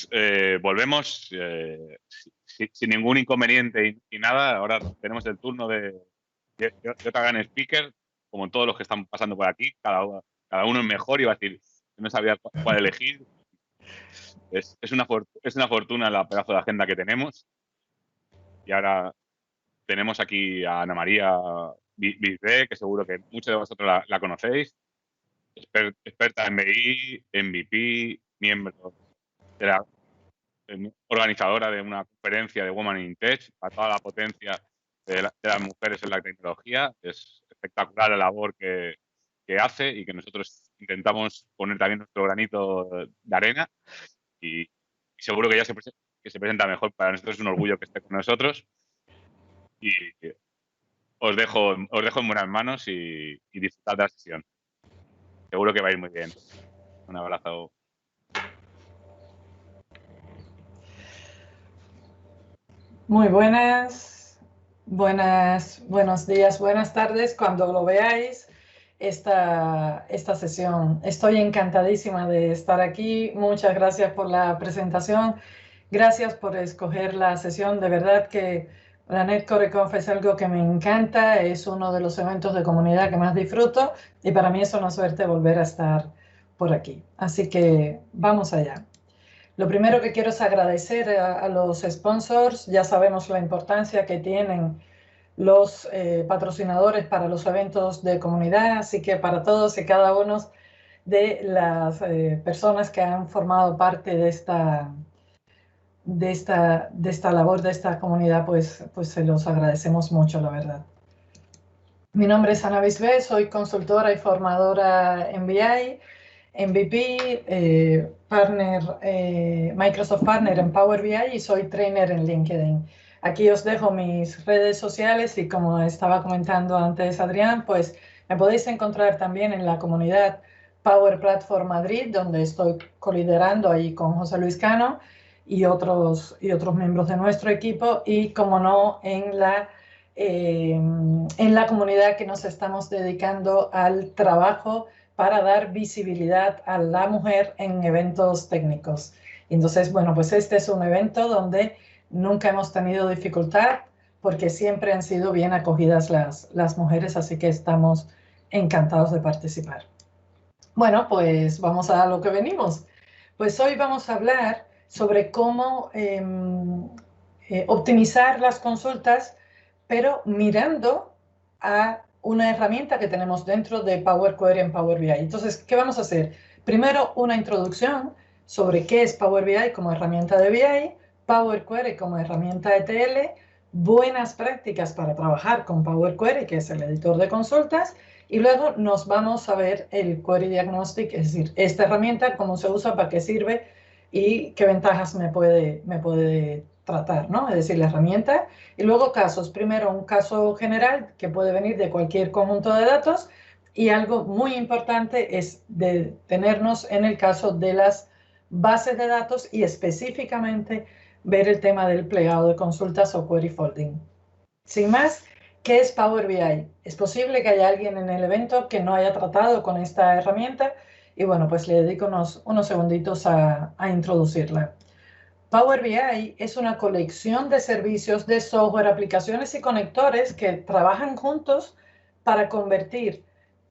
Pues volvemos sin ningún inconveniente y nada. Ahora tenemos el turno de otra gran speaker, como todos los que están pasando por aquí. Cada uno es mejor y va a decir que no sabía cuál elegir. Es una fortuna la pedazo de agenda que tenemos. Y ahora tenemos aquí a Ana María Bisbé, que seguro que muchos de vosotros la conocéis. Experta en BI, MVP, miembro de la organizadora de una conferencia de Women in Tech para toda la potencia de las mujeres en la tecnología. Es espectacular la labor que hace y que nosotros intentamos poner también nuestro granito de arena y seguro que ella se presenta mejor. Para nosotros es un orgullo que esté con nosotros y os dejo en buenas manos y disfrutad de la sesión. Seguro que va a ir muy bien. Un abrazo. Muy buenos días, buenas tardes, cuando lo veáis esta sesión. Estoy encantadísima de estar aquí. Muchas gracias por la presentación. Gracias por escoger la sesión. De verdad que la NetCoreConf es algo que me encanta. Es uno de los eventos de comunidad que más disfruto y para mí es una suerte volver a estar por aquí. Así que vamos allá. Lo primero que quiero es agradecer a los sponsors. Ya sabemos la importancia que tienen los patrocinadores para los eventos de comunidad, así que para todos y cada uno de las personas que han formado parte de esta labor, de esta comunidad, pues se los agradecemos mucho, la verdad. Mi nombre es Ana Bisbé, soy consultora y formadora en BI, MVP, Microsoft Partner en Power BI y soy trainer en LinkedIn. Aquí os dejo mis redes sociales y como estaba comentando antes Adrián, pues me podéis encontrar también en la comunidad Power Platform Madrid, donde estoy coliderando ahí con José Luis Cano y otros miembros de nuestro equipo y, como no, en la comunidad que nos estamos dedicando al trabajo para dar visibilidad a la mujer en eventos técnicos. Entonces, bueno, pues este es un evento donde nunca hemos tenido dificultad porque siempre han sido bien acogidas las mujeres, así que estamos encantados de participar. Bueno, pues vamos a lo que venimos. Pues hoy vamos a hablar sobre cómo optimizar las consultas, pero mirando a una herramienta que tenemos dentro de Power Query en Power BI. Entonces, ¿qué vamos a hacer? Primero, una introducción sobre qué es Power BI como herramienta de BI, Power Query como herramienta ETL, buenas prácticas para trabajar con Power Query, que es el editor de consultas, y luego nos vamos a ver el Query Diagnostic, es decir, esta herramienta, cómo se usa, para qué sirve y qué ventajas me puede tratar, ¿no? Es decir, la herramienta. Y luego casos. Primero, un caso general que puede venir de cualquier conjunto de datos. Y algo muy importante es detenernos en el caso de las bases de datos y específicamente ver el tema del plegado de consultas o query folding. Sin más, ¿qué es Power BI? Es posible que haya alguien en el evento que no haya tratado con esta herramienta y bueno, pues le dedico unos segunditos a introducirla. Power BI es una colección de servicios de software, aplicaciones y conectores que trabajan juntos para convertir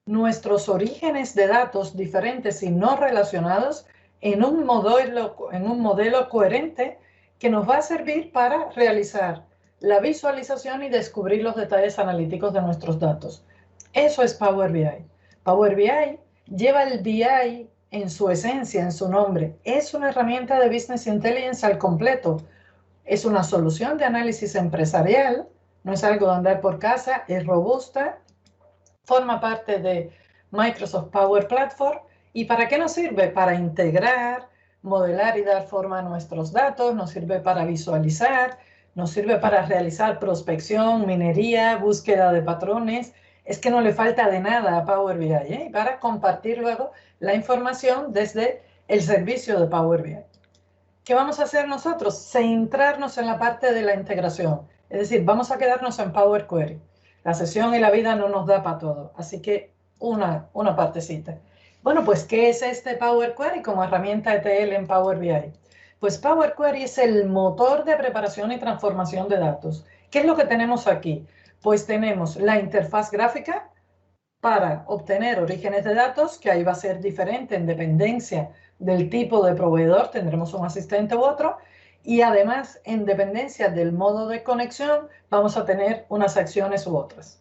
nuestros orígenes de datos diferentes y no relacionados en un modelo coherente que nos va a servir para realizar la visualización y descubrir los detalles analíticos de nuestros datos. Eso es Power BI. Power BI lleva el BI en su esencia, en su nombre. Es una herramienta de Business Intelligence al completo. Es una solución de análisis empresarial, no es algo de andar por casa, es robusta, forma parte de Microsoft Power Platform. ¿Y para qué nos sirve? Para integrar, modelar y dar forma a nuestros datos, nos sirve para visualizar, nos sirve para realizar prospección, minería, búsqueda de patrones. Es que no le falta de nada a Power BI, ¿eh? Para compartir luego la información desde el servicio de Power BI. ¿Qué vamos a hacer nosotros? Centrarnos en la parte de la integración. Es decir, vamos a quedarnos en Power Query. La sesión y la vida no nos da para todo, así que una partecita. Bueno, pues, ¿qué es este Power Query como herramienta ETL en Power BI? Pues Power Query es el motor de preparación y transformación de datos. ¿Qué es lo que tenemos aquí? Pues tenemos la interfaz gráfica para obtener orígenes de datos, que ahí va a ser diferente en dependencia del tipo de proveedor, tendremos un asistente u otro, y además en dependencia del modo de conexión vamos a tener unas acciones u otras.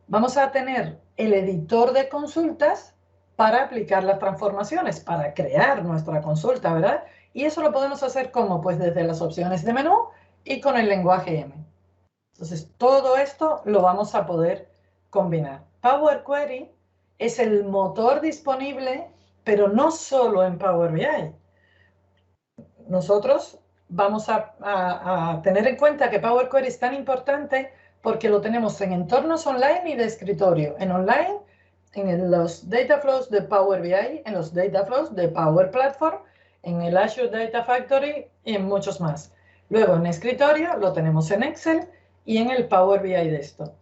Vamos a tener el editor de consultas para aplicar las transformaciones, para crear nuestra consulta, ¿verdad? Y eso lo podemos hacer como, pues desde las opciones de menú y con el lenguaje M. Entonces, todo esto lo vamos a poder combinar. Power Query es el motor disponible, pero no solo en Power BI. Nosotros vamos a tener en cuenta que Power Query es tan importante porque lo tenemos en entornos online y de escritorio. En online, en los data flows de Power BI, en los data flows de Power Platform, en el Azure Data Factory y en muchos más. Luego en escritorio lo tenemos en Excel y en el Power BI Desktop.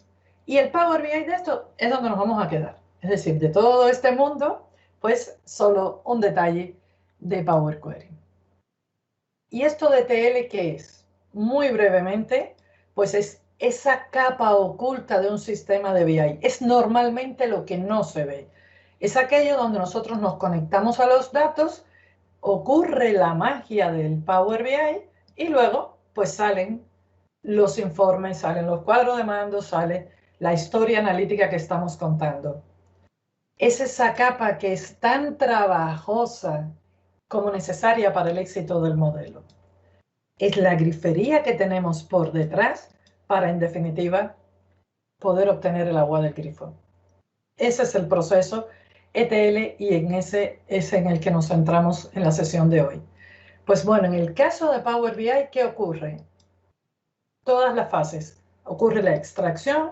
Y el Power BI Desktop es donde nos vamos a quedar. Es decir, de todo este mundo, pues solo un detalle de Power Query. ¿Y esto de TL qué es? Muy brevemente, pues es esa capa oculta de un sistema de BI. Es normalmente lo que no se ve. Es aquello donde nosotros nos conectamos a los datos, ocurre la magia del Power BI y luego pues salen los informes, salen los cuadros de mando, sale la historia analítica que estamos contando. Es esa capa que es tan trabajosa como necesaria para el éxito del modelo. Es la grifería que tenemos por detrás para, en definitiva, poder obtener el agua del grifo. Ese es el proceso ETL y en ese es en el que nos centramos en la sesión de hoy. Pues bueno, en el caso de Power BI, ¿qué ocurre? Todas las fases. Ocurre la extracción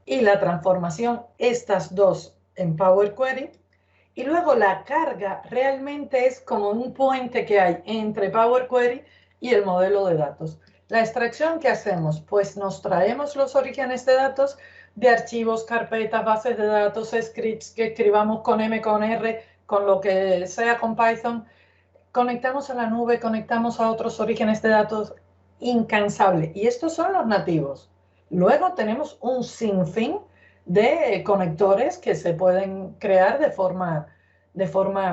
y la transformación, estas dos en Power Query. Y luego la carga realmente es como un puente que hay entre Power Query y el modelo de datos. La extracción que hacemos, pues nos traemos los orígenes de datos de archivos, carpetas, bases de datos, scripts que escribamos con M, con R, con lo que sea con Python. Conectamos a la nube, conectamos a otros orígenes de datos incansable. Y estos son los nativos. Luego tenemos un sinfín de conectores que se pueden crear de forma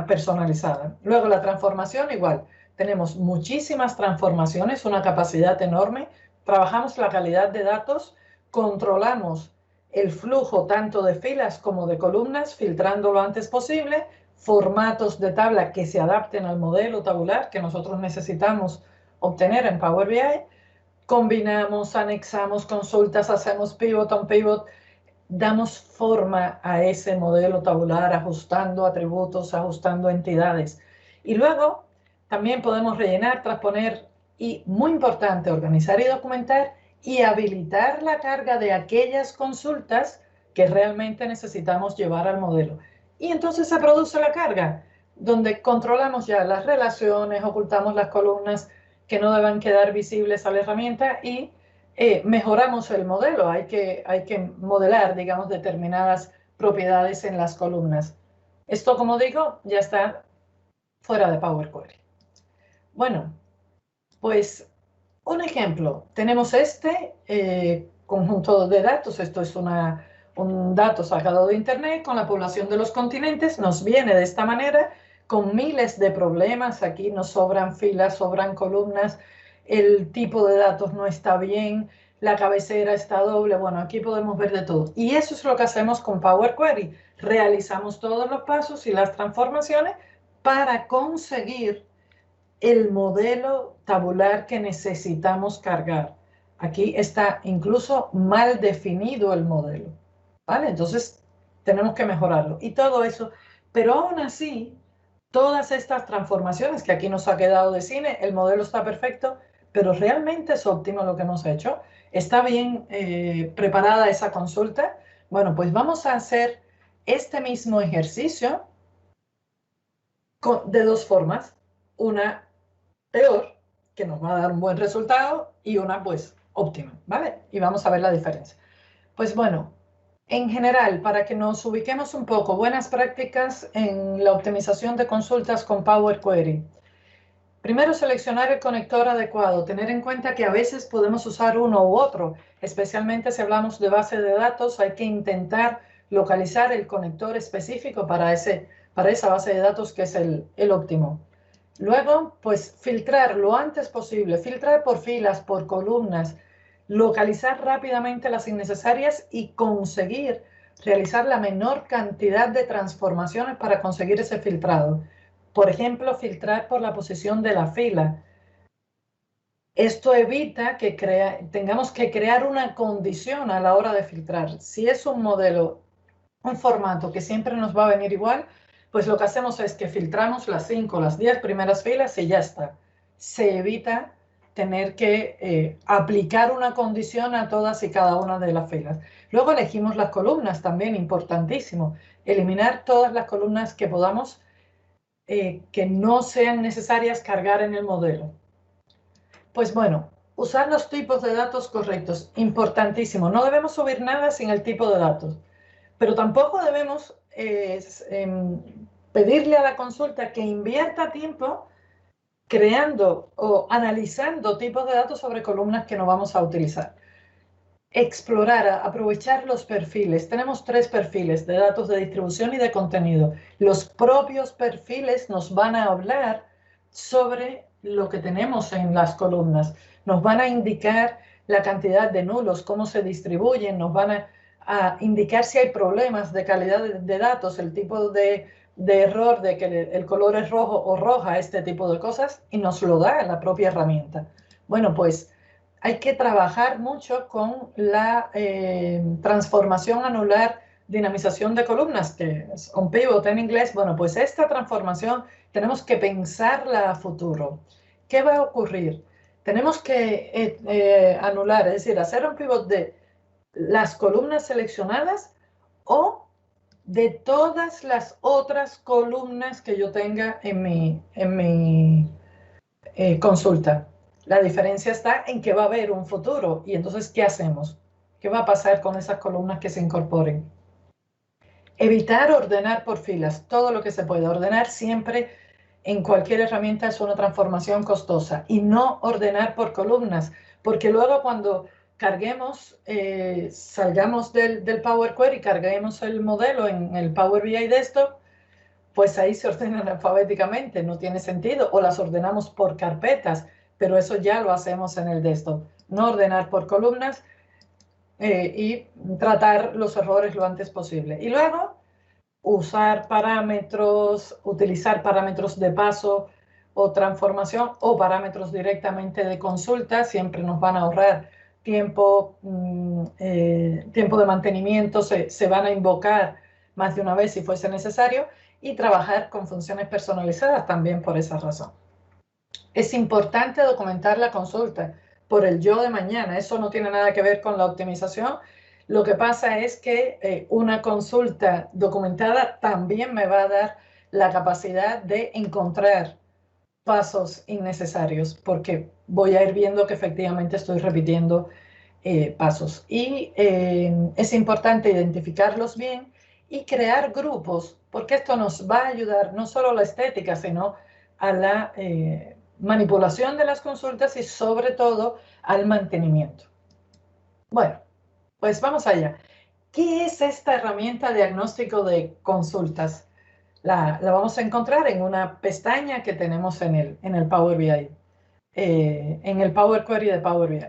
personalizada. Luego la transformación igual. Tenemos muchísimas transformaciones, una capacidad enorme. Trabajamos la calidad de datos, controlamos el flujo tanto de filas como de columnas, filtrando lo antes posible, formatos de tabla que se adapten al modelo tabular que nosotros necesitamos obtener en Power BI. Combinamos, anexamos consultas, hacemos pivot on pivot, damos forma a ese modelo tabular ajustando atributos, ajustando entidades. Y luego también podemos rellenar, transponer y, muy importante, organizar y documentar y habilitar la carga de aquellas consultas que realmente necesitamos llevar al modelo. Y entonces se produce la carga, donde controlamos ya las relaciones, ocultamos las columnas que no deben quedar visibles a la herramienta y mejoramos el modelo. Hay que modelar, digamos, determinadas propiedades en las columnas. Esto, como digo, ya está fuera de Power Query. Bueno, pues un ejemplo. Tenemos este conjunto de datos. Esto es un dato sacado de Internet con la población de los continentes. Nos viene de esta manera con miles de problemas. Aquí nos sobran filas, sobran columnas. El tipo de datos no está bien. La cabecera está doble. Bueno, aquí podemos ver de todo. Y eso es lo que hacemos con Power Query. Realizamos todos los pasos y las transformaciones para conseguir el modelo tabular que necesitamos cargar. Aquí está incluso mal definido el modelo, ¿vale? Entonces tenemos que mejorarlo. Y todo eso, pero aún así, todas estas transformaciones que aquí nos ha quedado de cine, el modelo está perfecto, pero realmente es óptimo lo que hemos hecho. Está bien preparada esa consulta. Bueno, pues vamos a hacer este mismo ejercicio de dos formas. Una peor, que nos va a dar un buen resultado, y una pues óptima, ¿vale? Y vamos a ver la diferencia. Pues bueno, en general, para que nos ubiquemos un poco, buenas prácticas en la optimización de consultas con Power Query. Primero, seleccionar el conector adecuado. Tener en cuenta que a veces podemos usar uno u otro, especialmente si hablamos de base de datos, hay que intentar localizar el conector específico para esa base de datos que es el óptimo. Luego, pues filtrar lo antes posible, filtrar por filas, por columnas, localizar rápidamente las innecesarias y conseguir realizar la menor cantidad de transformaciones para conseguir ese filtrado. Por ejemplo, filtrar por la posición de la fila. Esto evita que tengamos que crear una condición a la hora de filtrar. Si es un modelo, un formato que siempre nos va a venir igual, pues lo que hacemos es que filtramos las 5, las 10 primeras filas y ya está. Se evita tener que aplicar una condición a todas y cada una de las filas. Luego elegimos las columnas, también importantísimo. Eliminar todas las columnas que podamos que no sean necesarias cargar en el modelo. Pues bueno, usar los tipos de datos correctos, importantísimo. No debemos subir nada sin el tipo de datos, pero tampoco debemos pedirle a la consulta que invierta tiempo creando o analizando tipos de datos sobre columnas que no vamos a utilizar. Explorar, aprovechar los perfiles. Tenemos 3 perfiles de datos de distribución y de contenido. Los propios perfiles nos van a hablar sobre lo que tenemos en las columnas. Nos van a indicar la cantidad de nulos, cómo se distribuyen, nos van a indicar si hay problemas de calidad de datos, el tipo de error de que el color es rojo o roja, este tipo de cosas, y nos lo da la propia herramienta. Bueno, pues hay que trabajar mucho con la transformación anular, dinamización de columnas, que es on pivot en inglés. Bueno, pues esta transformación tenemos que pensarla a futuro. ¿Qué va a ocurrir? Tenemos que anular, es decir, hacer un pivot de las columnas seleccionadas o de todas las otras columnas que yo tenga en mi consulta. La diferencia está en que va a haber un futuro y entonces, ¿qué hacemos? ¿Qué va a pasar con esas columnas que se incorporen? Evitar ordenar por filas, todo lo que se pueda. Ordenar siempre en cualquier herramienta es una transformación costosa y no ordenar por columnas, porque luego cuando carguemos, salgamos del Power Query y carguemos el modelo en el Power BI Desktop, pues ahí se ordenan alfabéticamente, no tiene sentido, o las ordenamos por carpetas, pero eso ya lo hacemos en el desktop. No ordenar por columnas y tratar los errores lo antes posible. Y luego usar parámetros, utilizar parámetros de paso o transformación o parámetros directamente de consulta, siempre nos van a ahorrar tiempo, tiempo de mantenimiento, se van a invocar más de una vez si fuese necesario, y trabajar con funciones personalizadas también por esa razón. Es importante documentar la consulta por el yo de mañana. Eso no tiene nada que ver con la optimización. Lo que pasa es que una consulta documentada también me va a dar la capacidad de encontrar pasos innecesarios, porque voy a ir viendo que efectivamente estoy repitiendo pasos. Y es importante identificarlos bien y crear grupos, porque esto nos va a ayudar no solo a la estética, sino a la manipulación de las consultas y sobre todo al mantenimiento. Bueno, pues vamos allá. ¿Qué es esta herramienta de diagnóstico de consultas? La vamos a encontrar en una pestaña que tenemos en el Power BI, en el Power Query de Power BI.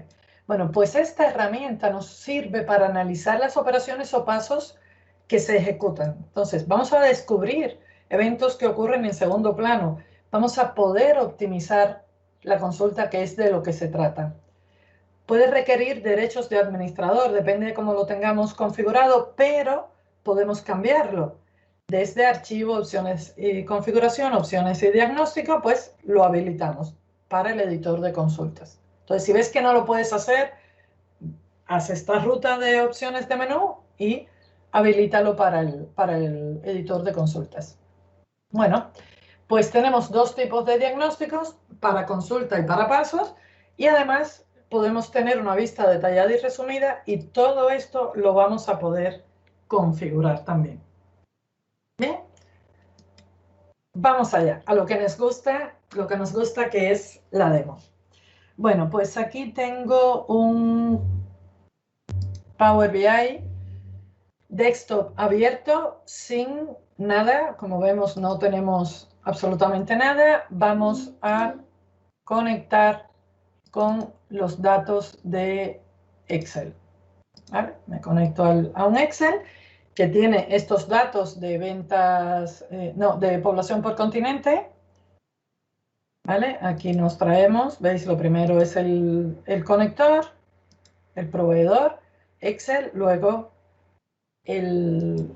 Bueno, pues esta herramienta nos sirve para analizar las operaciones o pasos que se ejecutan. Entonces, vamos a descubrir eventos que ocurren en segundo plano. Vamos a poder optimizar la consulta, que es de lo que se trata. Puede requerir derechos de administrador, depende de cómo lo tengamos configurado, pero podemos cambiarlo. Desde archivo, opciones y configuración, opciones y diagnóstico, pues lo habilitamos para el editor de consultas. Entonces, si ves que no lo puedes hacer, haz esta ruta de opciones de menú y habilítalo para el editor de consultas. Bueno, pues tenemos 2 tipos de diagnósticos, para consulta y para pasos, y además podemos tener una vista detallada y resumida, y todo esto lo vamos a poder configurar también. Bien, vamos allá, a lo que nos gusta, lo que nos gusta, que es la demo. Bueno, pues aquí tengo un Power BI desktop abierto sin nada. Como vemos, no tenemos absolutamente nada. Vamos a conectar con los datos de Excel. ¿Vale? Me conecto a un Excel que tiene estos datos de ventas, de población por continente. ¿Vale? Aquí nos traemos, veis, lo primero es el conector, el proveedor, Excel, luego el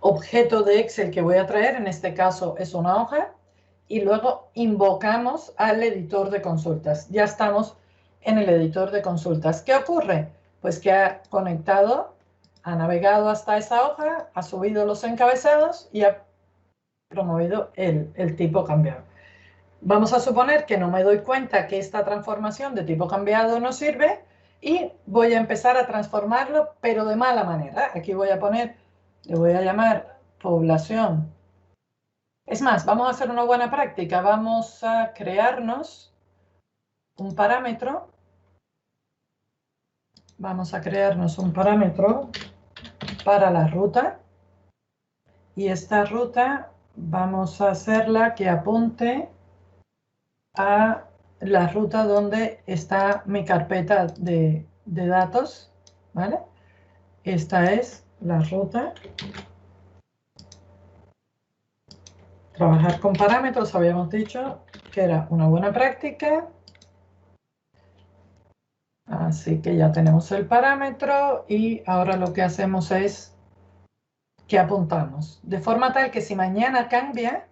objeto de Excel que voy a traer, en este caso es una hoja, y luego invocamos al editor de consultas. Ya estamos en el editor de consultas. ¿Qué ocurre? Pues que ha conectado, ha navegado hasta esa hoja, ha subido los encabezados y ha promovido el tipo cambiado. Vamos a suponer que no me doy cuenta que esta transformación de tipo cambiado no sirve y voy a empezar a transformarlo, pero de mala manera. Aquí voy a poner, le voy a llamar población. Es más, vamos a hacer una buena práctica. Vamos a crearnos un parámetro. Vamos a crearnos un parámetro para la ruta. Y esta ruta vamos a hacerla que apunte a la ruta donde está mi carpeta de datos, ¿vale? Esta es la ruta. Trabajar con parámetros, habíamos dicho que era una buena práctica. Así que ya tenemos el parámetro y ahora lo que hacemos es que apuntamos. De forma tal que si mañana cambia,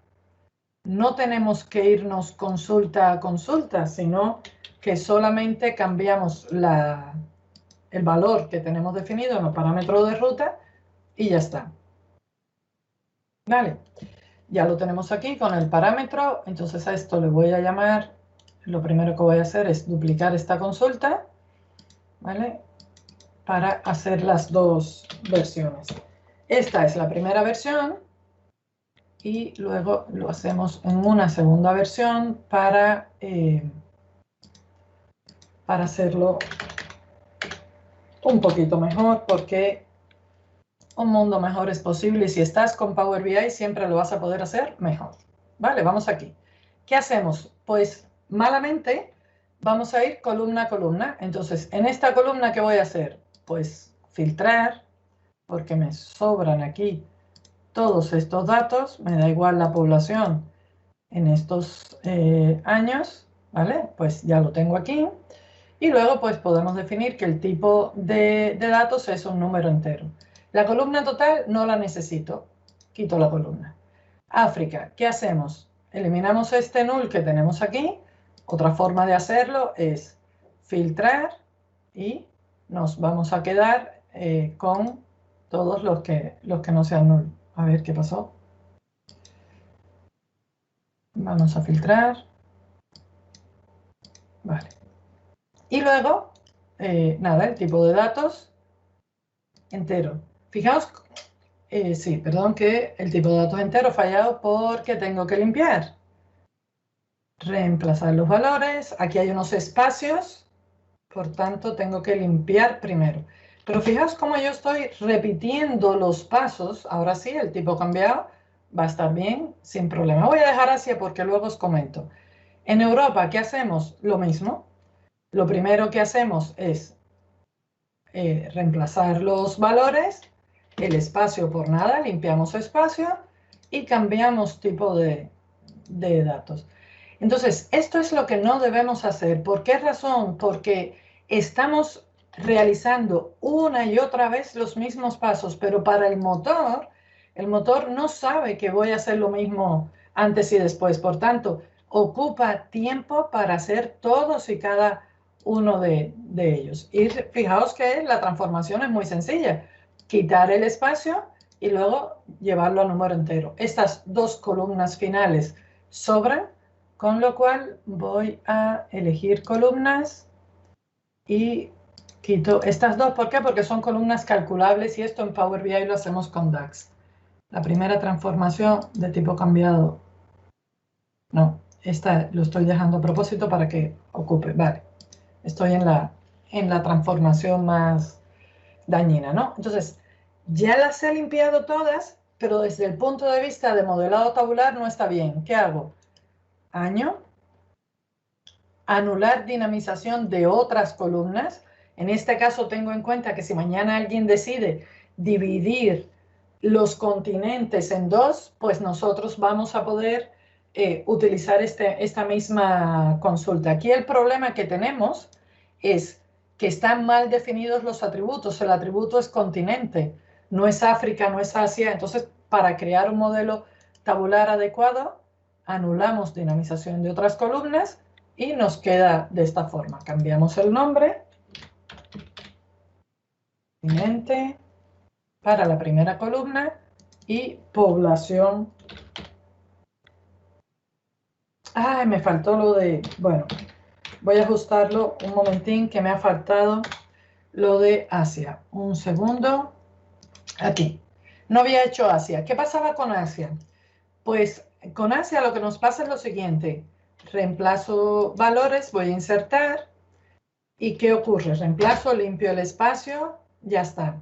no tenemos que irnos consulta a consulta, sino que solamente cambiamos el valor que tenemos definido en el parámetro de ruta y ya está. Vale, ya lo tenemos aquí con el parámetro, entonces a esto le voy a llamar, lo primero que voy a hacer es duplicar esta consulta, ¿vale? Para hacer las dos versiones. Esta es la primera versión y luego lo hacemos en una segunda versión para hacerlo un poquito mejor, porque un mundo mejor es posible y si estás con Power BI siempre lo vas a poder hacer mejor. Vale, vamos aquí. ¿Qué hacemos? Pues malamente vamos a ir columna a columna. Entonces, en esta columna, ¿qué voy a hacer? Pues filtrar, porque me sobran aquí todos estos datos. Me da igual la población en estos años, ¿vale? Pues ya lo tengo aquí. Y luego pues podemos definir que el tipo de datos es un número entero. La columna total no la necesito, quito la columna. África, ¿qué hacemos? Eliminamos este null que tenemos aquí. Otra forma de hacerlo es filtrar y nos vamos a quedar con todos los que no sean null. A ver qué pasó. Vamos a filtrar. Vale. Y luego, nada, el tipo de datos entero. Fijaos, sí, perdón, que el tipo de datos entero ha fallado porque tengo que limpiar. Reemplazar los valores. Aquí hay unos espacios, por tanto tengo que limpiar primero. Pero fijaos cómo yo estoy repitiendo los pasos. Ahora sí, el tipo cambiado va a estar bien, sin problema. Voy a dejar así porque luego os comento. En Europa, ¿qué hacemos? Lo mismo. Lo primero que hacemos es reemplazar los valores, el espacio por nada, limpiamos espacio y cambiamos tipo de datos. Entonces, esto es lo que no debemos hacer. ¿Por qué razón? Porque estamos realizando una y otra vez los mismos pasos, pero para el motor no sabe que voy a hacer lo mismo antes y después. Por tanto, ocupa tiempo para hacer todos y cada uno de ellos. Y fijaos que la transformación es muy sencilla. Quitar el espacio y luego llevarlo a número entero. Estas dos columnas finales sobran, con lo cual voy a elegir columnas y quito estas dos. ¿Por qué? Porque son columnas calculables y esto en Power BI lo hacemos con DAX. La primera transformación de tipo cambiado, no. lo estoy dejando a propósito para que ocupe. Vale, estoy en la transformación más dañina, ¿no? Entonces, ya las he limpiado todas, pero desde el punto de vista de modelado tabular no está bien. ¿Qué hago? Año, anular dinamización de otras columnas. En este caso tengo en cuenta que si mañana alguien decide dividir los continentes en dos, pues nosotros vamos a poder utilizar esta misma consulta. Aquí el problema que tenemos es que están mal definidos los atributos. El atributo es continente, no es África, no es Asia. Entonces, para crear un modelo tabular adecuado, anulamos dinamización de otras columnas y nos queda de esta forma. Cambiamos el nombre, continente, para la primera columna y población. Ay, me faltó lo de, bueno, voy a ajustarlo un momentín que me ha faltado lo de Asia. Un segundo, aquí. No había hecho Asia. ¿Qué pasaba con Asia? Pues con Asia lo que nos pasa es lo siguiente. Reemplazo valores, voy a insertar. ¿Y qué ocurre? Reemplazo, limpio el espacio, ya está.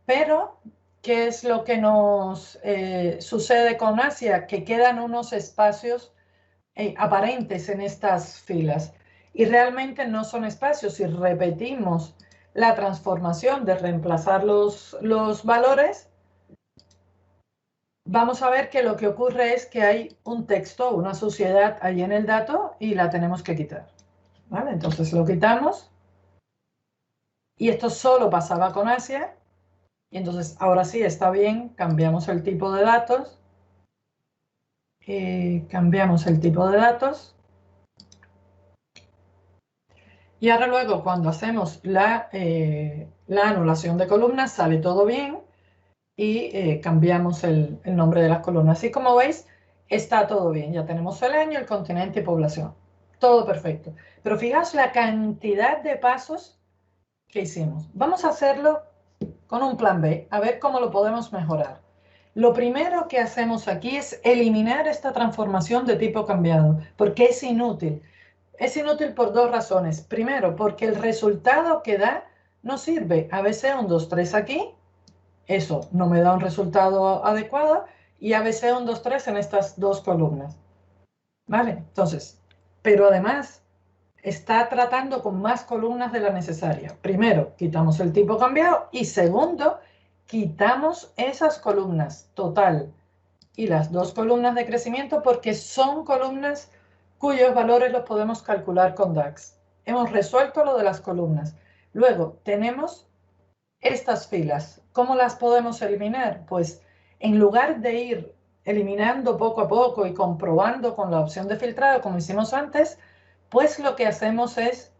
Pero, ¿qué es lo que nos sucede con Asia? Que quedan unos espacios aparentes en estas filas. Y realmente no son espacios. Si repetimos la transformación de reemplazar los valores, vamos a ver que lo que ocurre es que hay un texto, una suciedad ahí en el dato y la tenemos que quitar. ¿Vale? Entonces lo quitamos. Y esto solo pasaba con Asia. Y entonces ahora sí está bien, cambiamos el tipo de datos. Cambiamos el tipo de datos. Y ahora luego cuando hacemos la anulación de columnas sale todo bien. Y cambiamos el nombre de las columnas. Así como veis, está todo bien. Ya tenemos el año, el continente y población. Todo perfecto. Pero fijaos la cantidad de pasos que hicimos. Vamos a hacerlo con un plan B, a ver cómo lo podemos mejorar. Lo primero que hacemos aquí es eliminar esta transformación de tipo cambiado, porque es inútil. Es inútil por dos razones. Primero, porque el resultado que da no sirve. ABC 1, 2, 3 aquí. Eso no me da un resultado adecuado. Y ABC 1, 2, 3 en estas dos columnas. ¿Vale? Entonces, pero además está tratando con más columnas de la necesaria. Primero, quitamos el tipo cambiado y segundo, quitamos esas columnas total y las dos columnas de crecimiento porque son columnas cuyos valores los podemos calcular con DAX. Hemos resuelto lo de las columnas. Luego, tenemos estas filas. ¿Cómo las podemos eliminar? Pues en lugar de ir eliminando poco a poco y comprobando con la opción de filtrado como hicimos antes, pues lo que hacemos es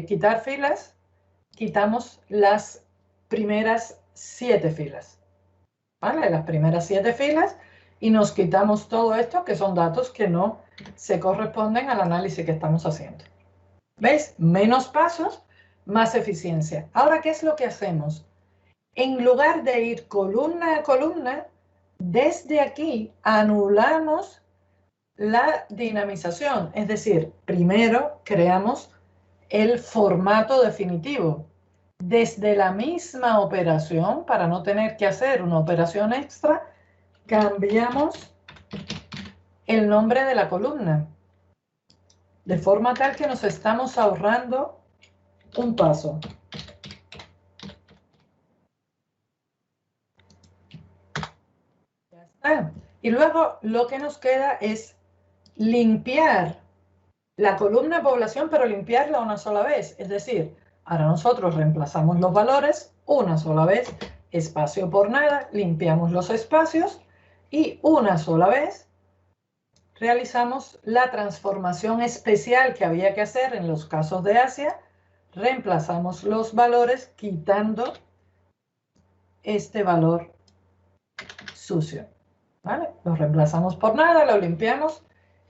quitar filas, quitamos las primeras 7 filas, ¿vale? Las primeras 7 filas y nos quitamos todo esto que son datos que no se corresponden al análisis que estamos haciendo. ¿Veis? Menos pasos, más eficiencia. Ahora, ¿qué es lo que hacemos? En lugar de ir columna a columna, desde aquí anulamos la dinamización, es decir, primero creamos el formato definitivo. Desde la misma operación, para no tener que hacer una operación extra, cambiamos el nombre de la columna, de forma tal que nos estamos ahorrando un paso. Ya está. Y luego lo que nos queda es limpiar la columna de población, pero limpiarla una sola vez. Es decir, ahora nosotros reemplazamos los valores una sola vez, espacio por nada, limpiamos los espacios y una sola vez realizamos la transformación especial que había que hacer en los casos de Asia. Reemplazamos los valores quitando este valor sucio. ¿Vale? Lo reemplazamos por nada, lo limpiamos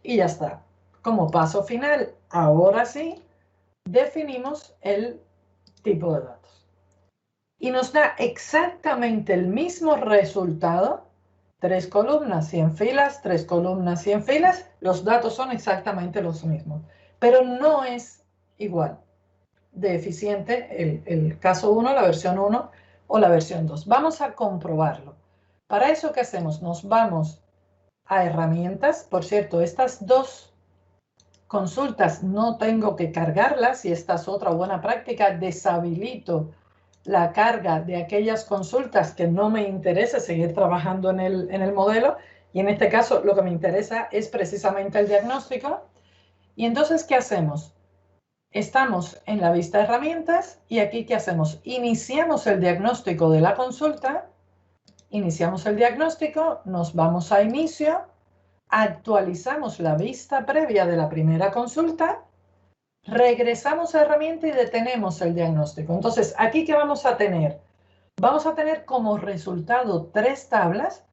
y ya está. Como paso final, ahora sí, definimos el tipo de datos. Y nos da exactamente el mismo resultado. 3 columnas, 100 filas, 3 columnas, 100 filas, los datos son exactamente los mismos, pero no es igual de eficiente el caso 1, la versión 1 o la versión 2. Vamos a comprobarlo. Para eso, ¿qué hacemos? Nos vamos a herramientas. Por cierto, estas dos consultas no tengo que cargarlas, y esta es otra buena práctica. Deshabilito la carga de aquellas consultas que no me interesa seguir trabajando en el modelo, y en este caso lo que me interesa es precisamente el diagnóstico. Y entonces, ¿qué hacemos? Estamos en la vista de herramientas y aquí, ¿qué hacemos? Iniciamos el diagnóstico de la consulta, iniciamos el diagnóstico, nos vamos a inicio, actualizamos la vista previa de la primera consulta, regresamos a herramienta y detenemos el diagnóstico. Entonces, ¿aquí qué vamos a tener? Vamos a tener como resultado 3 tablas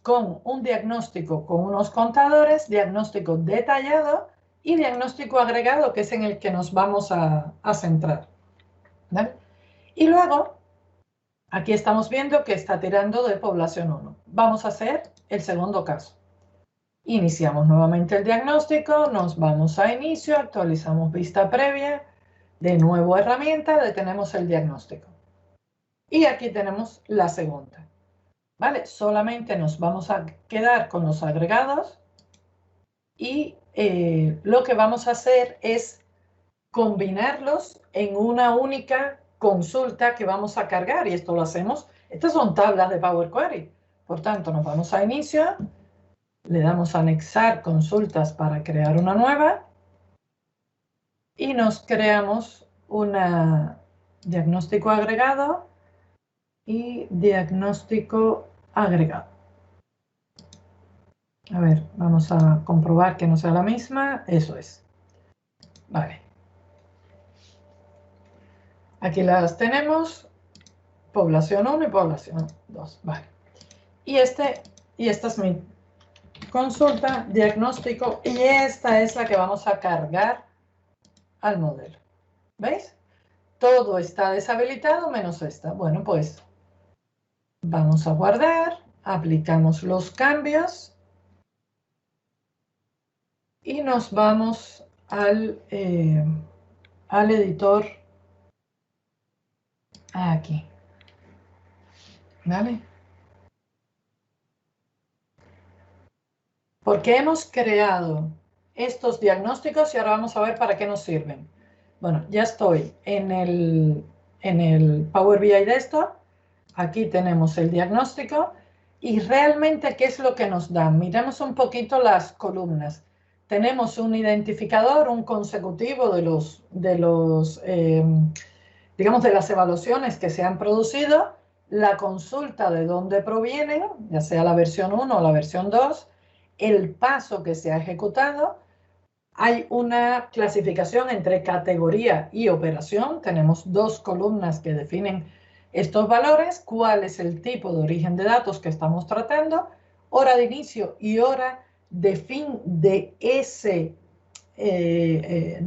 con un diagnóstico con unos contadores, diagnóstico detallado y diagnóstico agregado, que es en el que nos vamos a centrar, ¿vale? Y luego, aquí estamos viendo que está tirando de población 1. Vamos a hacer el segundo caso. Iniciamos nuevamente el diagnóstico, nos vamos a inicio, actualizamos vista previa, de nuevo herramienta, detenemos el diagnóstico. Y aquí tenemos la segunda, ¿vale? Solamente nos vamos a quedar con los agregados y lo que vamos a hacer es combinarlos en una única consulta que vamos a cargar, y esto lo hacemos. Estas son tablas de Power Query. Por tanto, nos vamos a inicio, le damos a anexar consultas para crear una nueva y nos creamos un diagnóstico agregado y diagnóstico agregado. A ver, vamos a comprobar que no sea la misma. Eso es. Vale. Aquí las tenemos. Población 1 y población 2. Vale. Y esta es mi consulta, diagnóstico, y esta es la que vamos a cargar al modelo. ¿Veis? Todo está deshabilitado menos esta. Bueno, pues vamos a guardar, aplicamos los cambios y nos vamos al editor aquí. ¿Vale? Porque hemos creado estos diagnósticos y ahora vamos a ver para qué nos sirven. Bueno, ya estoy en el Power BI Desktop. Aquí tenemos el diagnóstico y realmente, ¿qué es lo que nos dan? Miremos un poquito las columnas. Tenemos un identificador, un consecutivo digamos, de las evaluaciones que se han producido, la consulta de dónde provienen, ya sea la versión 1 o la versión 2, el paso que se ha ejecutado. Hay una clasificación entre categoría y operación. Tenemos 2 columnas que definen estos valores, cuál es el tipo de origen de datos que estamos tratando, hora de inicio y hora de fin de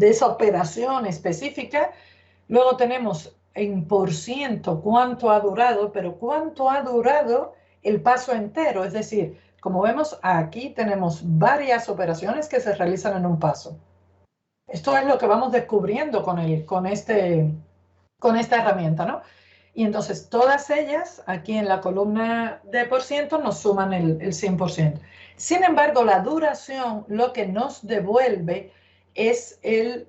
esa operación específica. Luego tenemos en % cuánto ha durado, pero cuánto ha durado el paso entero. Es decir, como vemos aquí tenemos varias operaciones que se realizan en un paso. Esto es lo que vamos descubriendo con esta herramienta, ¿no? Y entonces todas ellas aquí en la columna de % nos suman el 100%. Sin embargo, la duración lo que nos devuelve es el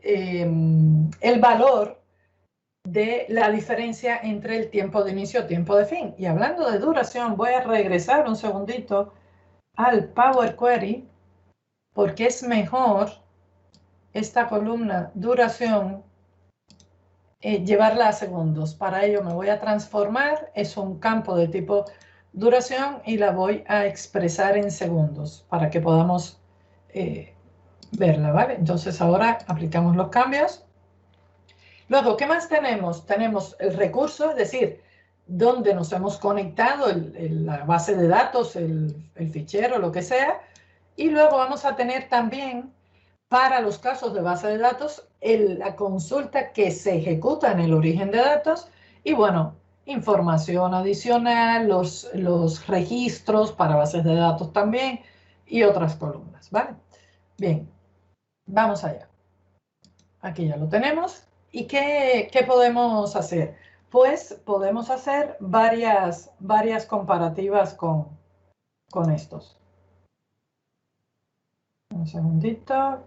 valor de la diferencia entre el tiempo de inicio y tiempo de fin. Y hablando de duración, voy a regresar un segundito al Power Query, porque es mejor esta columna duración llevarla a segundos. Para ello me voy a transformar, es un campo de tipo duración y la voy a expresar en segundos para que podamos verla, ¿vale? Entonces ahora aplicamos los cambios. Luego, ¿qué más tenemos? Tenemos el recurso, es decir, dónde nos hemos conectado, la base de datos, el fichero, lo que sea. Y luego vamos a tener también, para los casos de base de datos, la consulta que se ejecuta en el origen de datos. Y bueno, información adicional, los registros para bases de datos también y otras columnas, ¿vale? Bien, vamos allá. Aquí ya lo tenemos. ¿Y qué podemos hacer? Pues podemos hacer varias comparativas con estos. Un segundito.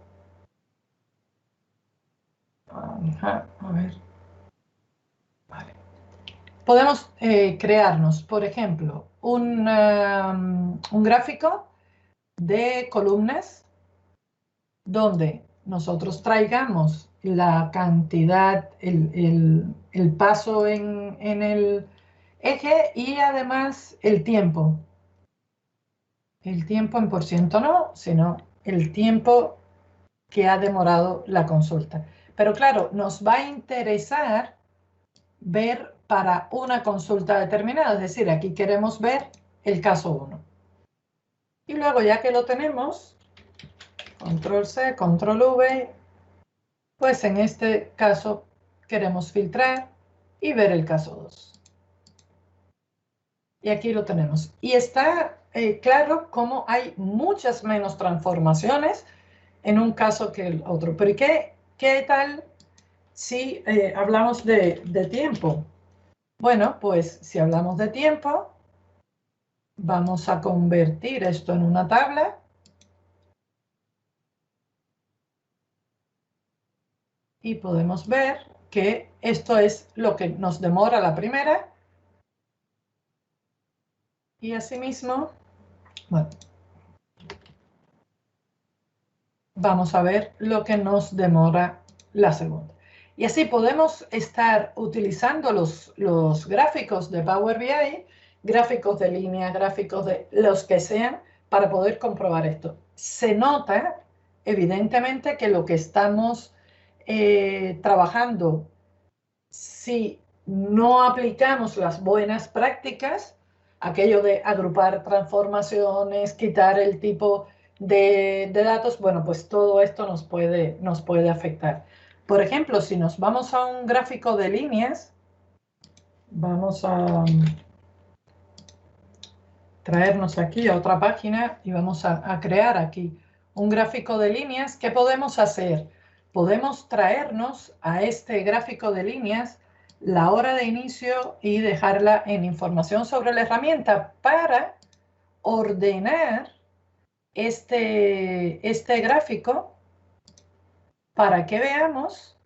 Ajá, a ver. Vale. Podemos crearnos, por ejemplo, un gráfico de columnas donde nosotros traigamos la cantidad, el paso en el eje y además el tiempo. El tiempo en % no, sino el tiempo que ha demorado la consulta. Pero claro, nos va a interesar ver para una consulta determinada, es decir, aquí queremos ver el caso 1. Y luego ya que lo tenemos, control C, control V, pues en este caso queremos filtrar y ver el caso 2. Y aquí lo tenemos. Y está claro cómo hay muchas menos transformaciones en un caso que el otro. Pero ¿qué tal si hablamos de tiempo? Bueno, pues si hablamos de tiempo, vamos a convertir esto en una tabla. Y podemos ver que esto es lo que nos demora la primera. Y asimismo, bueno, vamos a ver lo que nos demora la segunda. Y así podemos estar utilizando los gráficos de Power BI, gráficos de línea, gráficos de los que sean, para poder comprobar esto. Se nota, evidentemente, que lo que estamos trabajando, si no aplicamos las buenas prácticas, aquello de agrupar transformaciones, quitar el tipo de datos, bueno, pues todo esto nos puede afectar. Por ejemplo, si nos vamos a un gráfico de líneas, vamos a traernos aquí a otra página y vamos a crear aquí un gráfico de líneas. ¿Qué podemos hacer? Podemos traernos a este gráfico de líneas la hora de inicio y dejarla en información sobre la herramienta para ordenar este gráfico para que veamos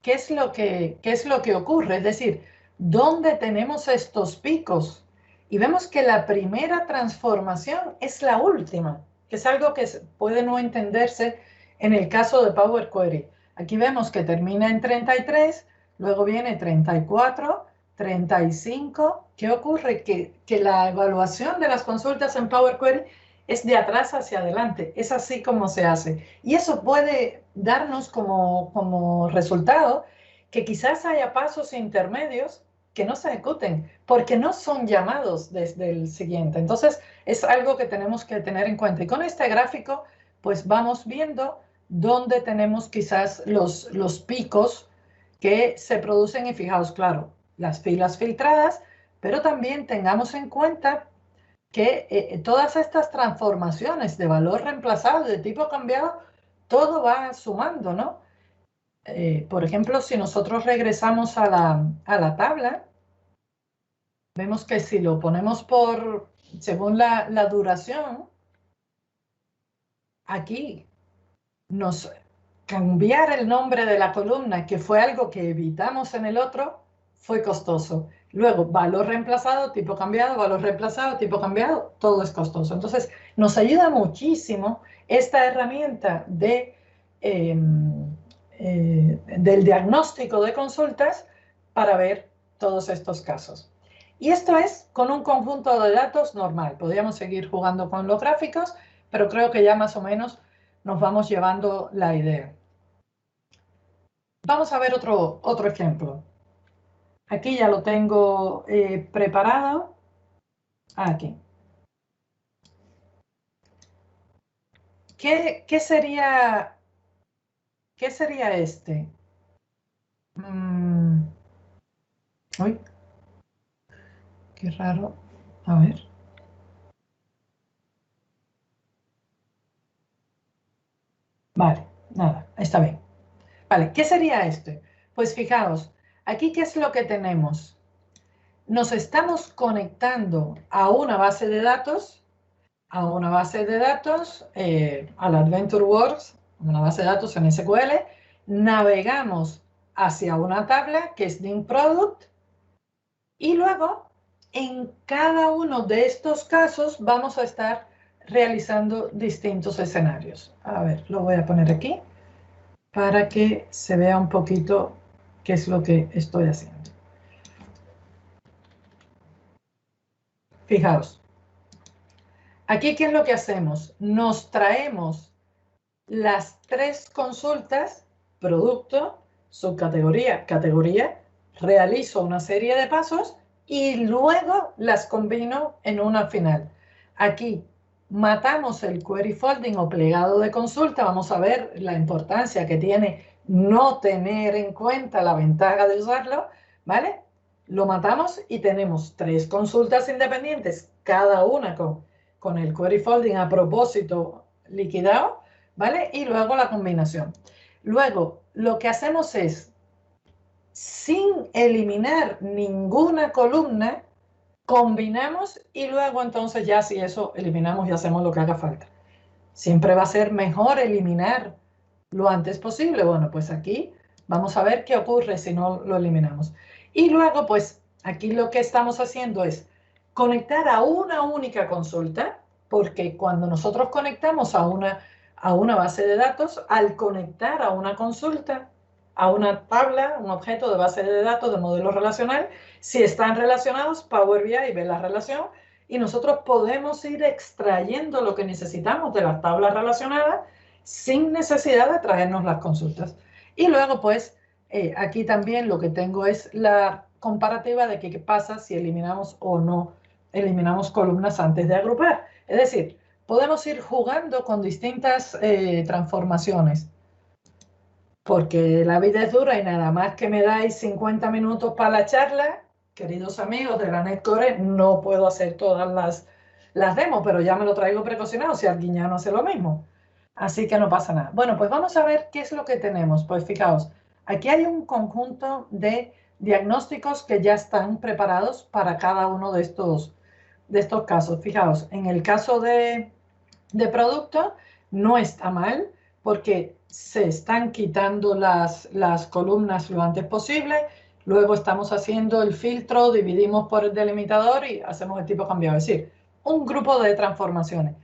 qué es lo que ocurre, es decir, dónde tenemos estos picos. Y vemos que la primera transformación es la última, que es algo que puede no entenderse en el caso de Power Query. Aquí vemos que termina en 33, luego viene 34, 35. ¿Qué ocurre? Que la evaluación de las consultas en Power Query es de atrás hacia adelante. Es así como se hace. Y eso puede darnos como resultado que quizás haya pasos intermedios que no se ejecuten porque no son llamados desde el siguiente. Entonces, es algo que tenemos que tener en cuenta. Y con este gráfico, pues vamos viendo dónde tenemos quizás los picos que se producen. Y fijaos, claro, las filas filtradas, pero también tengamos en cuenta que todas estas transformaciones de valor reemplazado, de tipo cambiado, todo va sumando, ¿no? Por ejemplo, si nosotros regresamos a la tabla, vemos que si lo ponemos según la duración, aquí cambiar el nombre de la columna, que fue algo que evitamos en el otro, fue costoso. Luego, valor reemplazado, tipo cambiado, valor reemplazado, tipo cambiado, todo es costoso. Entonces, nos ayuda muchísimo esta herramienta del diagnóstico de consultas para ver todos estos casos. Y esto es con un conjunto de datos normal. Podríamos seguir jugando con los gráficos, pero creo que ya más o menos nos vamos llevando la idea. Vamos a ver otro ejemplo. Aquí ya lo tengo preparado. Aquí. ¿Qué sería este? Uy. Qué raro. A ver. Vale, nada, está bien. Vale, ¿qué sería esto? Pues fijaos, aquí ¿qué es lo que tenemos? Nos estamos conectando a una base de datos, al AdventureWorks, una base de datos en SQL, navegamos hacia una tabla que es DIN Product y luego en cada uno de estos casos vamos a estar realizando distintos escenarios. A ver, lo voy a poner aquí para que se vea un poquito qué es lo que estoy haciendo. Fijaos, aquí ¿qué es lo que hacemos? Nos traemos las tres consultas, producto, subcategoría, categoría, realizo una serie de pasos y luego las combino en una final. Aquí matamos el query folding o plegado de consulta. Vamos a ver la importancia que tiene no tener en cuenta la ventaja de usarlo, ¿vale? Lo matamos y tenemos tres consultas independientes, cada una con el query folding a propósito liquidado, ¿vale? Y luego la combinación. Luego, lo que hacemos es, sin eliminar ninguna columna, combinamos y luego entonces ya si eso eliminamos y hacemos lo que haga falta. Siempre va a ser mejor eliminar lo antes posible. Bueno, pues aquí vamos a ver qué ocurre si no lo eliminamos. Y luego, pues aquí lo que estamos haciendo es conectar a una única consulta, porque cuando nosotros conectamos a una base de datos, al conectar a una consulta, a una tabla, un objeto de base de datos de modelo relacional, si están relacionados, Power BI ve la relación y nosotros podemos ir extrayendo lo que necesitamos de las tablas relacionadas sin necesidad de traernos las consultas. Y luego, pues, aquí también lo que tengo es la comparativa de qué pasa si eliminamos o no eliminamos columnas antes de agrupar. Es decir, podemos ir jugando con distintas transformaciones, porque la vida es dura y nada más que me dais 50 minutos para la charla, queridos amigos de la NetCore, no puedo hacer todas las demos, pero ya me lo traigo precaucionado si Arguiñano hace lo mismo. Así que no pasa nada. Bueno, pues vamos a ver qué es lo que tenemos. Pues fijaos, aquí hay un conjunto de diagnósticos que ya están preparados para cada uno de estos casos. Fijaos, en el caso de producto no está mal porque se están quitando las columnas lo antes posible. Luego estamos haciendo el filtro, dividimos por el delimitador y hacemos el tipo cambiado. Es decir, un grupo de transformaciones.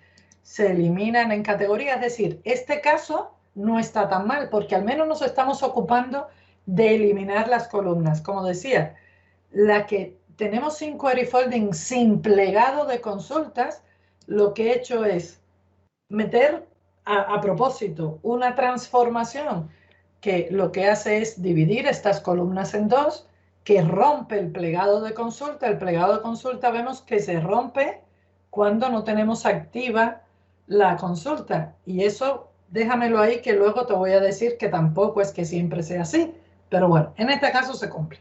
Se eliminan en categorías, es decir, este caso no está tan mal porque al menos nos estamos ocupando de eliminar las columnas. Como decía, la que tenemos sin query folding, sin plegado de consultas, lo que he hecho es meter a propósito una transformación que lo que hace es dividir estas columnas en dos, que rompe el plegado de consulta. El plegado de consulta vemos que se rompe cuando no tenemos activa la consulta. Y eso déjamelo ahí que luego te voy a decir que tampoco es que siempre sea así. Pero bueno, en este caso se cumple.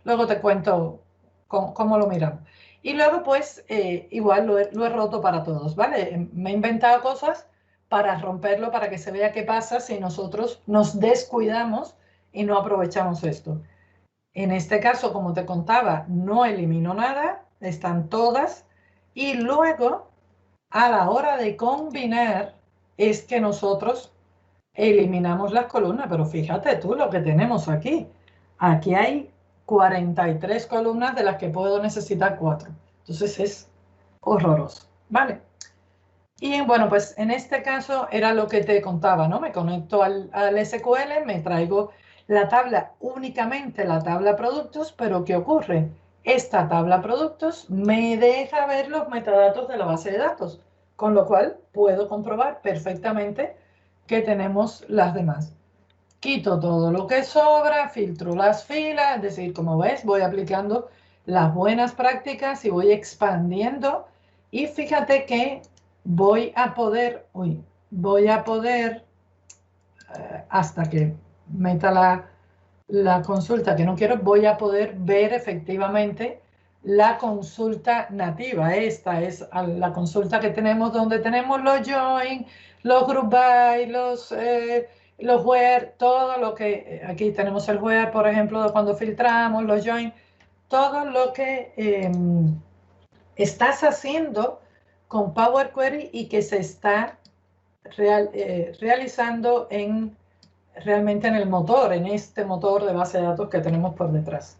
Luego te cuento cómo lo miramos. Y luego, pues, igual lo he roto para todos, ¿vale? Me he inventado cosas para romperlo, para que se vea qué pasa si nosotros nos descuidamos y no aprovechamos esto. En este caso, como te contaba, no elimino nada, están todas. Y luego, a la hora de combinar, es que nosotros eliminamos las columnas. Pero fíjate tú lo que tenemos aquí. Aquí hay 43 columnas de las que puedo necesitar 4. Entonces es horroroso, ¿vale? Y bueno, pues en este caso era lo que te contaba, ¿no? Me conecto al SQL, me traigo la tabla, únicamente la tabla productos, pero ¿qué ocurre? Esta tabla productos me deja ver los metadatos de la base de datos, con lo cual puedo comprobar perfectamente que tenemos las demás. Quito todo lo que sobra, filtro las filas, es decir, como ves, voy aplicando las buenas prácticas y voy expandiendo. Y fíjate que voy a poder, hasta que meta la consulta que no quiero, voy a poder ver efectivamente la consulta nativa. Esta es la consulta que tenemos donde tenemos los join, los group by, los where, todo lo que, aquí tenemos el where, por ejemplo, cuando filtramos, los join, todo lo que estás haciendo con Power Query y que se está realizando realmente en el motor, en este motor de base de datos que tenemos por detrás.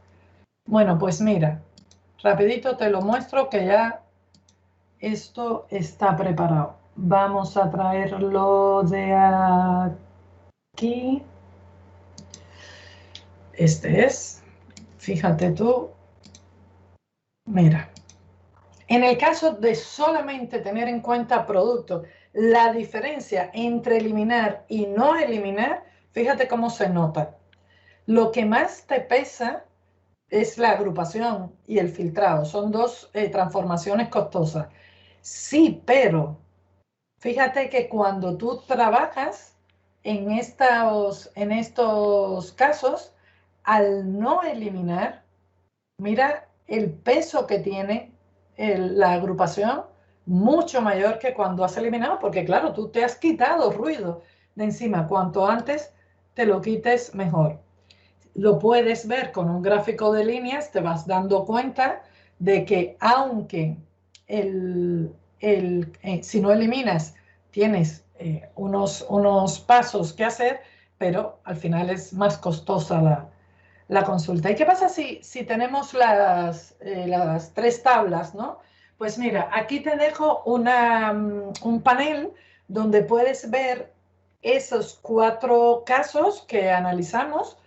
Bueno, pues mira, rapidito te lo muestro que ya esto está preparado. Vamos a traerlo de aquí. Este es, fíjate tú, mira. En el caso de solamente tener en cuenta producto, la diferencia entre eliminar y no eliminar, fíjate cómo se nota. Lo que más te pesa es la agrupación y el filtrado. Son dos transformaciones costosas. Sí, pero fíjate que cuando tú trabajas en estos casos, al no eliminar, mira el peso que tiene la agrupación, mucho mayor que cuando has eliminado, porque claro, tú te has quitado ruido de encima. Cuanto antes te lo quites, mejor. Lo puedes ver con un gráfico de líneas, te vas dando cuenta de que aunque si no eliminas, tienes unos pasos que hacer, pero al final es más costosa la consulta. ¿Y qué pasa si tenemos las tres tablas, ¿no? Pues mira, aquí te dejo un panel donde puedes ver esos 4 casos que analizamos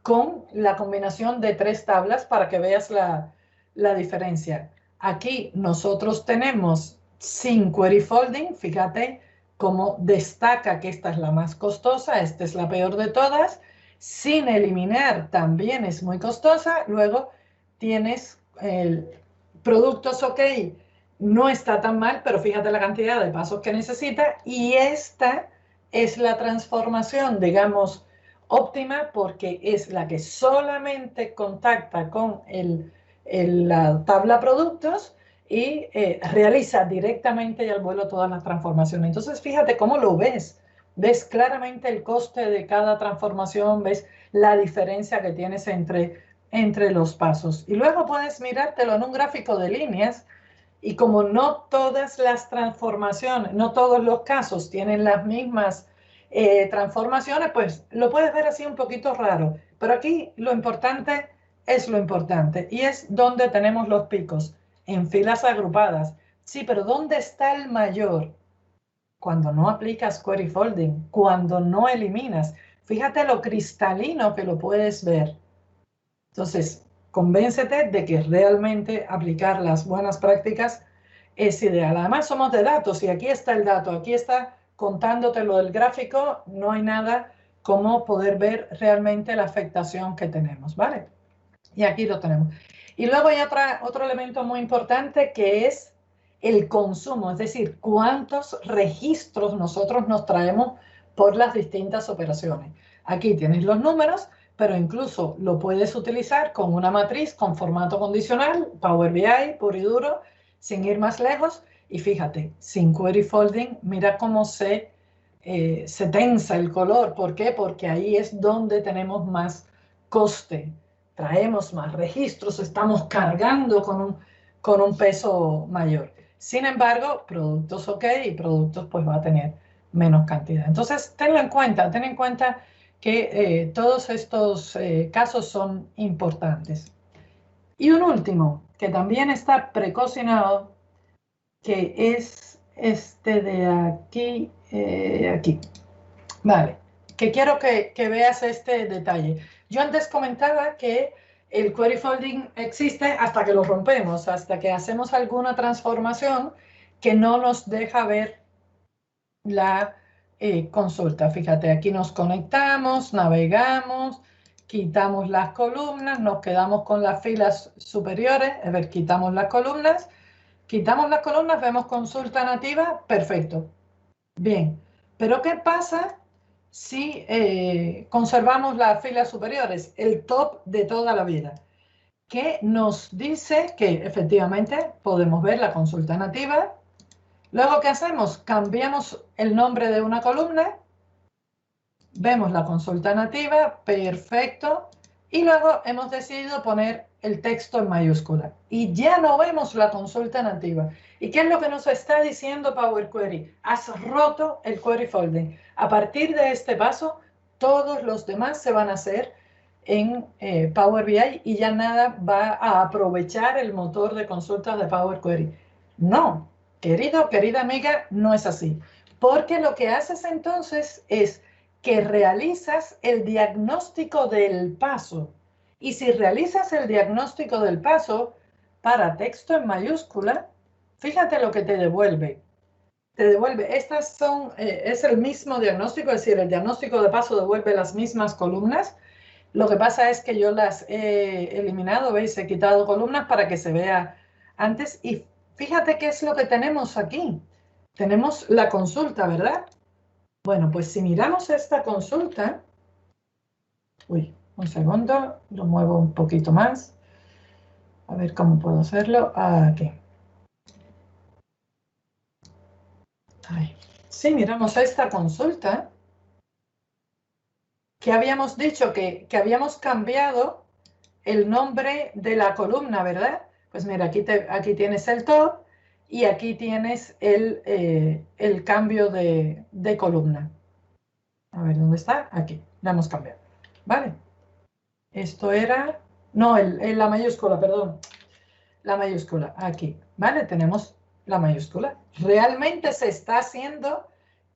con la combinación de 3 tablas para que veas la diferencia. Aquí nosotros tenemos sin query folding, fíjate cómo destaca que esta es la más costosa, esta es la peor de todas. Sin eliminar también es muy costosa. Luego tienes el productos OK, no está tan mal, pero fíjate la cantidad de pasos que necesita. Y esta es la transformación, digamos, óptima porque es la que solamente contacta con la tabla productos y realiza directamente y al vuelo todas las transformaciones. Entonces, fíjate cómo lo ves. Ves claramente el coste de cada transformación, ves la diferencia que tienes entre los pasos. Y luego puedes mirártelo en un gráfico de líneas y como no todas las transformaciones, no todos los casos tienen las mismas transformaciones, pues lo puedes ver así un poquito raro. Pero aquí lo importante es lo importante y es donde tenemos los picos, en filas agrupadas. Sí, pero ¿dónde está el mayor? Cuando no aplicas query folding, cuando no eliminas. Fíjate lo cristalino que lo puedes ver. Entonces, convéncete de que realmente aplicar las buenas prácticas es ideal. Además, somos de datos y aquí está el dato, aquí está contándote lo del gráfico, no hay nada como poder ver realmente la afectación que tenemos, ¿vale? Y aquí lo tenemos. Y luego hay otro elemento muy importante que es el consumo, es decir, cuántos registros nosotros nos traemos por las distintas operaciones. Aquí tienes los números, pero incluso lo puedes utilizar con una matriz con formato condicional, Power BI, puro y duro, sin ir más lejos. Y fíjate, sin query folding, mira cómo se tensa el color. ¿Por qué? Porque ahí es donde tenemos más coste. Traemos más registros, estamos cargando con un peso mayor. Sin embargo, productos OK y productos pues va a tener menos cantidad. Entonces, ten en cuenta que todos estos casos son importantes. Y un último, que también está precocinado, que es este de aquí, aquí. Vale, que quiero que veas este detalle. Yo antes comentaba que el query folding existe hasta que lo rompemos, hasta que hacemos alguna transformación que no nos deja ver la consulta. Fíjate, aquí nos conectamos, navegamos, quitamos las columnas, nos quedamos con las filas superiores, a ver, quitamos las columnas, vemos consulta nativa, perfecto. Bien, pero ¿qué pasa si conservamos las filas superiores? El top de toda la vida. que nos dice que efectivamente podemos ver la consulta nativa. Luego, ¿qué hacemos? Cambiamos el nombre de una columna, vemos la consulta nativa, perfecto, y luego hemos decidido poner el texto en mayúscula. Y ya no vemos la consulta nativa. ¿Y qué es lo que nos está diciendo Power Query? Has roto el query folding. A partir de este paso, todos los demás se van a hacer en Power BI y ya nada va a aprovechar el motor de consultas de Power Query. No, querido, querida amiga, no es así. Porque lo que haces entonces es que realizas el diagnóstico del paso. Y si realizas el diagnóstico del paso para texto en mayúscula, fíjate lo que te devuelve. Te devuelve, es el mismo diagnóstico, es decir, el diagnóstico de paso devuelve las mismas columnas. Lo que pasa es que yo las he eliminado, ¿veis? He quitado columnas para que se vea antes. Y fíjate qué es lo que tenemos aquí. Tenemos la consulta, ¿verdad? Bueno, pues si miramos esta consulta, uy, un segundo, lo muevo un poquito más. A ver cómo puedo hacerlo. Aquí. Ahí. Si miramos esta consulta, que habíamos dicho que habíamos cambiado el nombre de la columna, ¿verdad? Pues mira, aquí tienes el top y aquí tienes el cambio de columna. A ver, ¿dónde está? Aquí, la hemos cambiado. ¿Vale? Esto era... No, la mayúscula, perdón. La mayúscula, aquí. ¿Vale? Tenemos la mayúscula. Realmente se está haciendo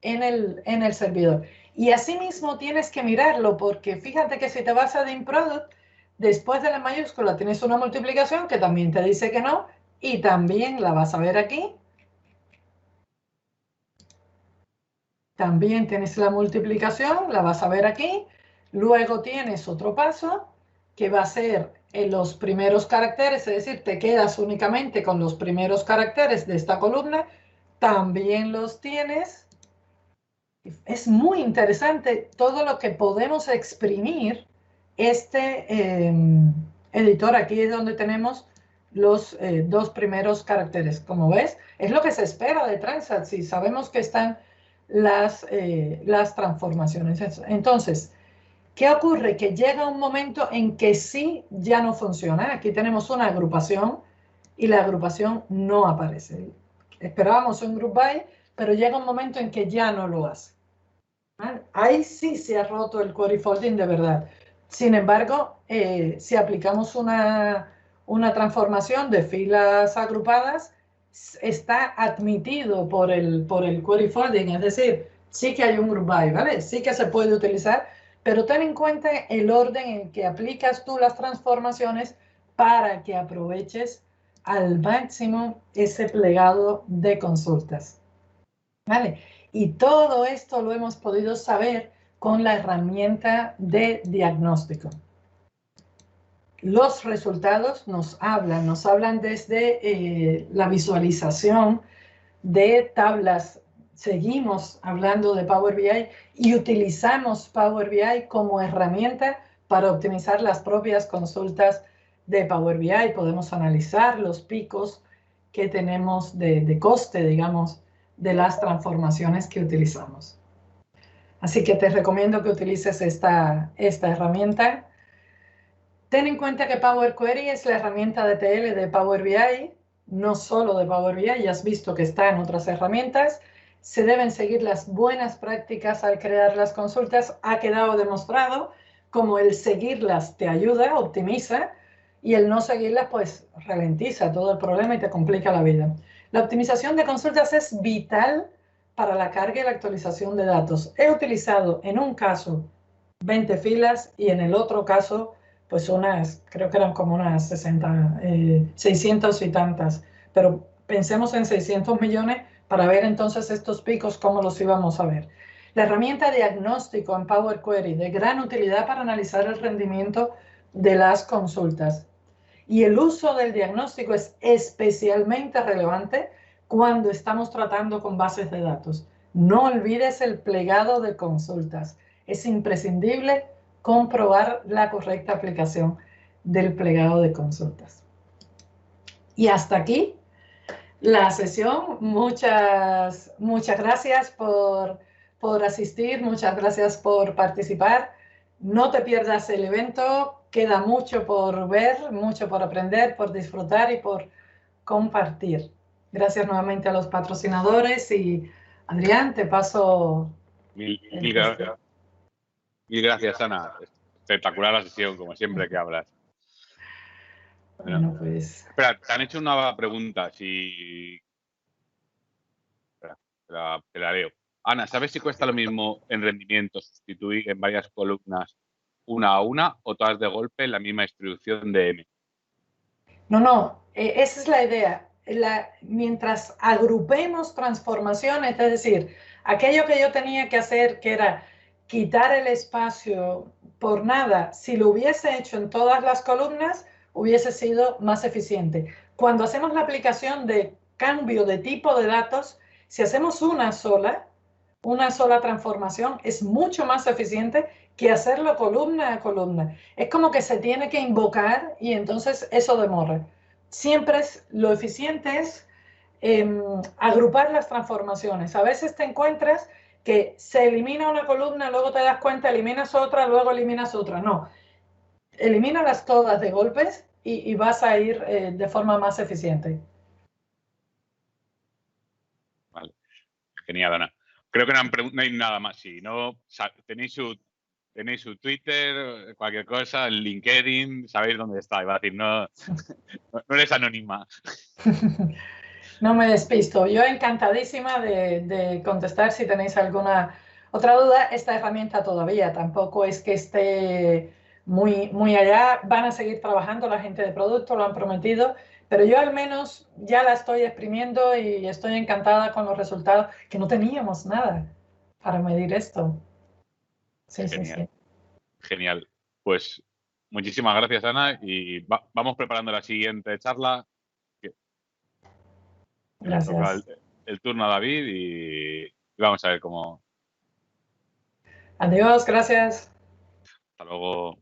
en el servidor. Y asimismo tienes que mirarlo porque fíjate que si te vas a DIMPRODUCT, después de la mayúscula tienes una multiplicación que también te dice que no y también la vas a ver aquí. También tienes la multiplicación, la vas a ver aquí. Luego tienes otro paso que va a ser en los primeros caracteres, es decir, te quedas únicamente con los primeros caracteres de esta columna. También los tienes. Es muy interesante todo lo que podemos exprimir este editor. Aquí es donde tenemos los dos primeros caracteres. Como ves, es lo que se espera de Transat, si sabemos que están las transformaciones. Entonces, ¿qué ocurre? Que llega un momento en que sí ya no funciona. Aquí tenemos una agrupación y la agrupación no aparece. Esperábamos un group by, pero llega un momento en que ya no lo hace. ¿Vale? Ahí sí se ha roto el query folding de verdad. Sin embargo, si aplicamos una transformación de filas agrupadas, está admitido por el query folding, es decir, sí que hay un group by, ¿vale? Sí que se puede utilizar, pero ten en cuenta el orden en que aplicas tú las transformaciones para que aproveches al máximo ese plegado de consultas, ¿vale? Y todo esto lo hemos podido saber con la herramienta de diagnóstico. Los resultados nos hablan desde la visualización de tablas. Seguimos hablando de Power BI y utilizamos Power BI como herramienta para optimizar las propias consultas de Power BI. Podemos analizar los picos que tenemos de coste, digamos, de las transformaciones que utilizamos. Así que te recomiendo que utilices esta herramienta. Ten en cuenta que Power Query es la herramienta de TL de Power BI, no solo de Power BI, ya has visto que está en otras herramientas. Se deben seguir las buenas prácticas al crear las consultas. Ha quedado demostrado como el seguirlas te ayuda, optimiza, y el no seguirlas pues ralentiza todo el problema y te complica la vida. La optimización de consultas es vital para la carga y la actualización de datos. He utilizado en un caso 20 filas y en el otro caso pues creo que eran como unas 600 y tantas, pero pensemos en 600 millones para ver entonces estos picos, cómo los íbamos a ver. La herramienta diagnóstico en Power Query, de gran utilidad para analizar el rendimiento de las consultas. Y el uso del diagnóstico es especialmente relevante cuando estamos tratando con bases de datos. No olvides el plegado de consultas. Es imprescindible comprobar la correcta aplicación del plegado de consultas. Y hasta aquí la sesión. Muchas gracias por asistir, muchas gracias por participar. No te pierdas el evento, queda mucho por ver, mucho por aprender, por disfrutar y por compartir. Gracias nuevamente a los patrocinadores y Adrián, te paso Mil, el mil, gra- mil gracias, Ana. Espectacular la sesión, como siempre que hablas. Bueno, Bueno, pues espera, te han hecho una pregunta. Si... Espera, te la leo. Ana, ¿sabes si cuesta lo mismo en rendimiento sustituir en varias columnas una a una o todas de golpe en la misma distribución de M? no, esa es la idea. Mientras agrupemos transformaciones, es decir, aquello que yo tenía que hacer, que era quitar el espacio por nada, si lo hubiese hecho en todas las columnas, hubiese sido más eficiente. Cuando hacemos la aplicación de cambio de tipo de datos, si hacemos una sola transformación, es mucho más eficiente que hacerlo columna a columna. Es como que se tiene que invocar y entonces eso demora. Siempre lo eficiente es agrupar las transformaciones. A veces te encuentras que se elimina una columna, luego te das cuenta, eliminas otra, luego eliminas otra. No, elimínalas todas de golpes y vas a ir de forma más eficiente. Vale. Genial, Ana. Creo que no hay nada más. Si no, tenéis su Twitter, cualquier cosa, el LinkedIn, sabéis dónde está. Iba a decir, no eres anónima. No me despisto. Yo encantadísima de contestar si tenéis alguna otra duda. Esta herramienta todavía tampoco es que esté muy allá. Van a seguir trabajando la gente de producto, lo han prometido, pero yo al menos ya la estoy exprimiendo y estoy encantada con los resultados, que no teníamos nada para medir esto. Sí, sí, Genial, sí. genial. Pues muchísimas gracias, Ana, y vamos preparando la siguiente charla. Que le toca Gracias. el turno a David y vamos a ver cómo. Adiós, gracias. Hasta luego.